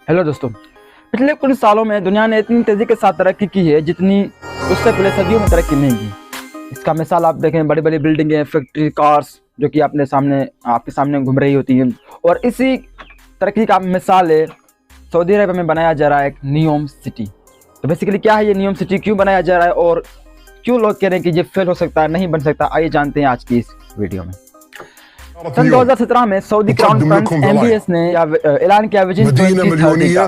Hello दोस्तों, पिछले कुछ सालों में दुनिया ने इतनी तेज़ी के साथ तरक्की की है जितनी उससे पहले सदियों में तरक्की नहीं की। इसका मिसाल आप देखें, बड़ी बड़ी बिल्डिंगें, फैक्ट्री, कार्स जो कि आपके सामने घूम रही होती हैं। और इसी तरक्की का मिसाल है सऊदी अरब में बनाया जा रहा है एक नियोम सिटी। तो बेसिकली क्या है ये नियोम सिटी, क्यों बनाया जा रहा है और क्यों लोग कह रहे हैं कि ये फेल हो सकता है, नहीं बन सकता, आइए जानते हैं आज की इस वीडियो में। सन 2017 में सऊदी क्राउन प्रिंस MBS ने ऐलान किया विजन 2030 का।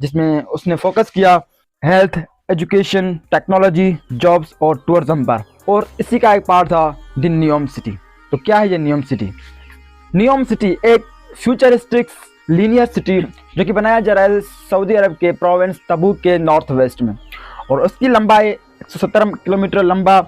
जिसमें उसने फोकस किया हेल्थ, एजुकेशन, टेक्नोलॉजी, जॉब्स और टूरिज्म पर। और इसी का एक पार्ट था द नियोम सिटी। तो क्या है ये नियोम सिटी? नियोम सिटी एक फ्यूचरिस्टिक लीनियर सिटी जो कि बनाया जा रहा है सऊदी अरब के प्रोविंस तबूक के नॉर्थ वेस्ट में। और उसकी लंबाई 170 किलोमीटर लंबा,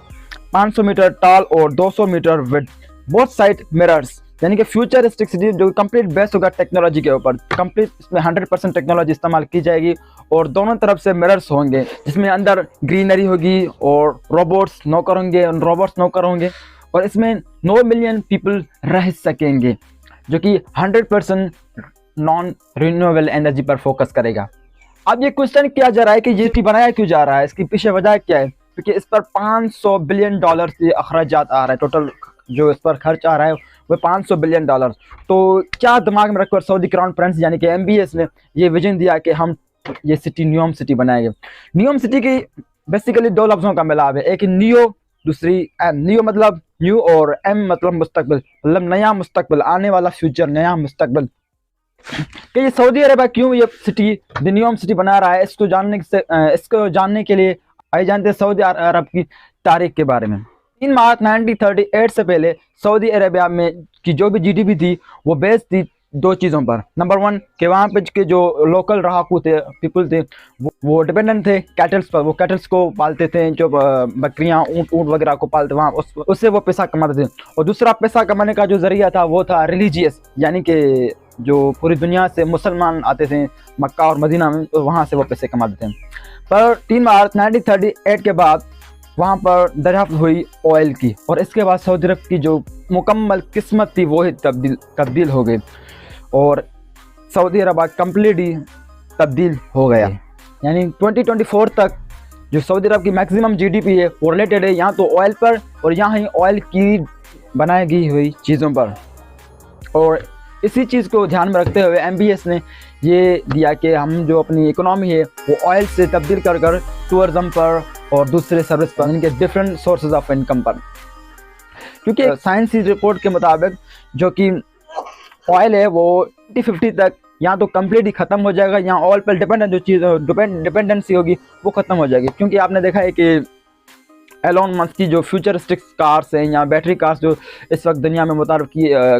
500 मीटर टॉल और 200 metre width. Both side mirrors, यानी कि फ्यूचरिस्टिक सिटी जो कंप्लीट बेस्ड होगा टेक्नोलॉजी के ऊपर। कंप्लीट इसमें 100% टेक्नोलॉजी इस्तेमाल की जाएगी और दोनों तरफ से मिरर्स होंगे जिसमें अंदर ग्रीनरी होगी और रोबोट्स नौकर होंगे और इसमें 9 मिलियन पीपल रह सकेंगे, जो कि 100% नॉन रिन्यूएबल एनर्जी पर फोकस करेगा। अब ये क्वेश्चन किया जा रहा है कि ये बनाया क्यों जा रहा है, इसकी पीछे वजह क्या है? क्योंकि इस पर $500 बिलियन से अखराजात आ रहा है। टोटल जो इस पर खर्च आ रहा है वो $500 बिलियन। तो क्या दिमाग में रखकर सऊदी क्राउन प्रिंस यानी कि MBS ने ये विजन दिया कि हम ये सिटी नियोम सिटी बनाएंगे। नियोम सिटी की बेसिकली दो लफ्ज़ों का मिलाप है, एक नियो, दूसरी एम। नियो मतलब न्यू और एम मतलब मुस्तकबिल, मतलब नया मुस्तकबिल, आने वाला फ्यूचर, नया मुस्तकबिल। कि ये सऊदी अरब क्यों ये सिटी द नियोम सिटी बना रहा है, इसको जानने के लिए आइए जानते हैं सऊदी अरब की तारीख के बारे में। 3 मार्च 1938 से पहले सऊदी अरेबिया में की जो भी GDP थी वो बेस्ड थी दो चीज़ों पर। नंबर 1 कि वहाँ पे के जो लोकल रहाकू थे, पीपल थे, वो डिपेंडेंट थे कैटल्स पर। वो कैटल्स को पालते थे, जो बकरियाँ, ऊँट वगैरह को पालते, वहाँ उससे वो पैसा कमाते थे। और दूसरा पैसा कमाने का जो जरिया था वो था रिलीजियस, यानी कि जो पूरी दुनिया से मुसलमान आते थे मक्का और मदीना में, तो वहाँ से वो पैसे कमाते थे। पर 3 मार्च 1938 के बाद वहाँ पर दरियाफ्त हुई ऑयल की और इसके बाद सऊदी अरब की जो मुकम्मल किस्मत थी वो ही तब्दील हो गई और सऊदी अरब कम्प्लीटली तब्दील हो गया। यानी 2024 तक जो सऊदी अरब की मैक्सिमम GDP है वो रिलेटेड है यहाँ तो ऑयल पर और यहाँ ही ऑयल की बनाई गई हुई चीज़ों पर। और इसी चीज़ को ध्यान में रखते हुए MBS ने ये दिया कि हम जो अपनी इकोनॉमी है वो ऑयल से तब्दील कर टूरिज्म पर और दूसरे सर्विस पर, इनके डिफरेंट सोर्सेज ऑफ इनकम पर। क्योंकि साइंसी रिपोर्ट के मुताबिक जो कि ऑयल है वो 2050 तक यहाँ तो कम्प्लीटली ख़त्म हो जाएगा। यहाँ ऑयल पर डिपेंडेंसी होगी वो ख़त्म हो जाएगी। क्योंकि आपने देखा है कि एलोन मस्क की जो फ्यूचरिस्टिक कार्स हैं या बैटरी कार्स जो इस वक्त दुनिया में मुतारफ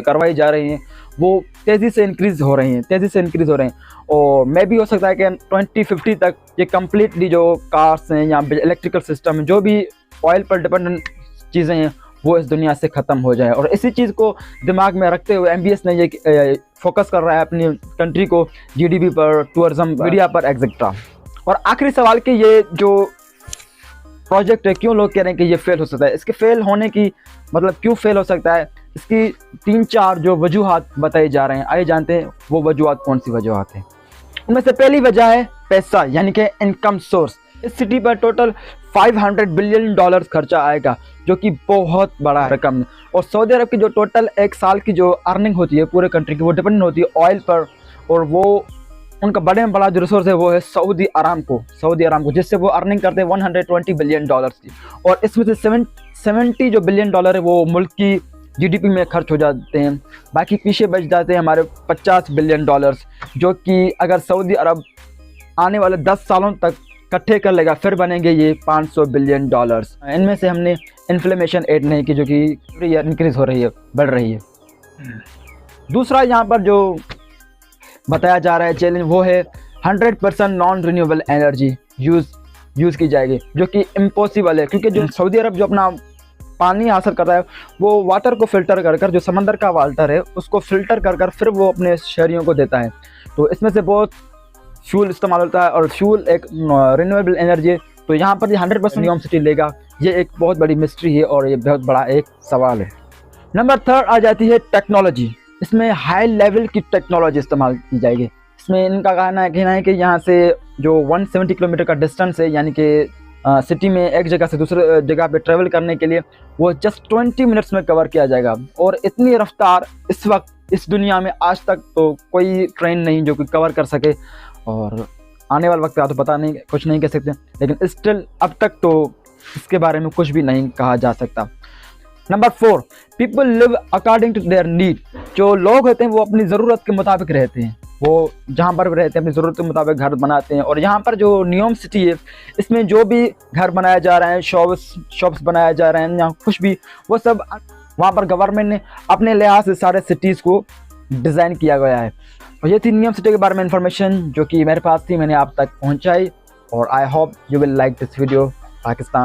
करवाई जा रही हैं वो तेज़ी से इंक्रीज़ हो रही हैं। और मे भी हो सकता है कि 2050 तक ये कम्प्लीटली जो कार्स हैं या इलेक्ट्रिकल सिस्टम जो भी ऑयल पर डिपेंडेंट चीज़ें हैं वो इस दुनिया से ख़त्म हो जाए। और इसी चीज़ को दिमाग में रखते हुए MBS ने ये फोकस कर रहा है अपनी कंट्री को GDP पर, टूरिज्म, मीडिया पर एक्सेट्रा। और आखिरी सवाल कि ये जो प्रोजेक्ट है क्यों लोग कह रहे हैं कि ये फेल हो सकता है, इसके फेल होने की मतलब क्यों फेल हो सकता है, इसकी 3-4 जो वजूहात बताए जा रहे हैं। आइए जानते हैं वो वजूहात कौन सी वजूहात हैं। उनमें से पहली वजह है पैसा, यानी कि इनकम सोर्स। इस सिटी पर टोटल $500 बिलियन खर्चा आएगा जो कि बहुत बड़ा रकम है। और सऊदी अरब की जो टोटल एक साल की जो अर्निंग होती है पूरे कंट्री की वो डिपेंड होती है ऑयल पर। और वो उनका बड़े में बड़ा जो रिसोर्स है वो है सऊदी अरामको, जिससे वो अर्निंग करते हैं $120 बिलियन की। और इसमें से 70 जो बिलियन है वो मुल्क की GDP में खर्च हो जाते हैं, बाकी पीछे बच जाते हैं हमारे $50 बिलियन, जो कि अगर सऊदी अरब आने वाले 10 सालों तक इकट्ठे कर लेगा फिर बनेंगे ये $500 बिलियन। इनमें से हमने इन्फ्लेमेशन ऐड नहीं की जो कि इंक्रीज़ हो रही है, बढ़ रही है। दूसरा यहाँ पर जो बताया जा रहा है चैलेंज वो है 100% नॉन रिन्यूएबल एनर्जी यूज़ की जाएगी, जो कि इम्पॉसिबल है। क्योंकि जो सऊदी अरब जो अपना पानी हासिल करता है वो वाटर को फिल्टर कर जो समंदर का वाटर है उसको फिल्टर कर फिर वो अपने शहरियों को देता है। तो इसमें से बहुत फ्यूल इस्तेमाल होता है और फ्यूल एक रिन्यूएबल एनर्जी है तो यहाँ पर 100% नियॉम सिटी लेगा, ये एक बहुत बड़ी मिस्ट्री है और ये बहुत बड़ा एक सवाल है। नंबर 3 आ जाती है टेक्नोलॉजी। इसमें हाई लेवल की टेक्नोलॉजी इस्तेमाल की जाएगी। इसमें इनका कहना है कि यहाँ से जो 170 किलोमीटर का डिस्टेंस है, यानी कि सिटी में एक जगह से दूसरे जगह पे ट्रैवल करने के लिए वो जस्ट 20 मिनट्स में कवर किया जाएगा। और इतनी रफ्तार इस वक्त इस दुनिया में आज तक तो कोई ट्रेन नहीं जो कि कवर कर सके, और आने वाले वक्त का तो पता नहीं, कुछ नहीं कह सकते, लेकिन स्टिल अब तक तो इसके बारे में कुछ भी नहीं कहा जा सकता। Number 4, people live according to their need. जो लोग होते हैं वो अपनी ज़रूरत के मुताबिक रहते हैं, वो जहाँ पर भी रहते हैं अपनी ज़रूरत के मुताबिक घर बनाते हैं। और यहाँ पर जो नियॉम सिटी है इसमें जो भी घर बनाया जा रहा है, शॉप्स बनाया जा रहे हैं या कुछ भी, वो सब वहाँ पर गवर्नमेंट ने अपने लिहाज से सारे सिटीज़ को डिज़ाइन किया गया है। और ये थी नियॉम सिटी के बारे में इन्फॉर्मेशन जो कि मेरे पास थी, मैंने आप तक पहुँचाई। और I hope you will like this video. Pakistan.